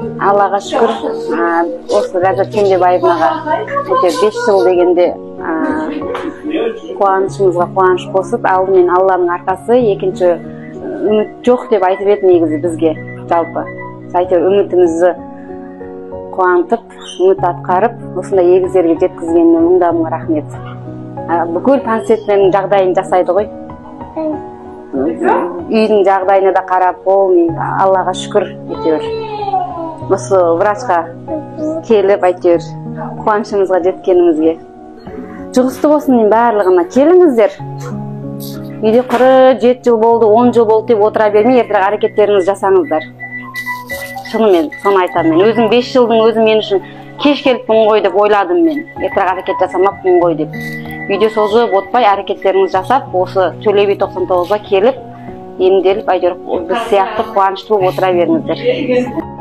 Аллага шүкүр, осы Ләззат Кенжебаевнаға 5 жыл дегенде қуанышымызға қуаныш қосып, алдымен Алланың арқасы, екінші үміт жоқ деп айтып еді негізі бізге жалпы. Әйтеуір үмітімізді қуантып, үміт атқарып, осындай егіздерге жеткізгеніне мыңдаған рахмет. Бүкіл пансиеттің жағдайын жасайды ғой. Үйдің жағдайына да қарап, Аллаға шүкір әйтеуір. Осы врачқа келіп әйтеуір қуанышымызға жеткенімізге. Жұғысты болсын барлығына. Келіңіздер. Үйде 47 жыл болды, 10 жыл болды деп отыра бермей, ертең әрекеттеріңіз жасаңыздар. Шынымен, соны айтамын мен. Өзім 5 жылдың өзі мен үшін кеш келіппін ғой деп ойладым мен. Ертең әрекет жасамаппын ғой деп. Үйде созып отпай әрекеттеріңіз жасап, осы Төле би 99-ға келіп, емделіп, әйтеуір біз сияқты қуанышты болып отыра беріңіздер.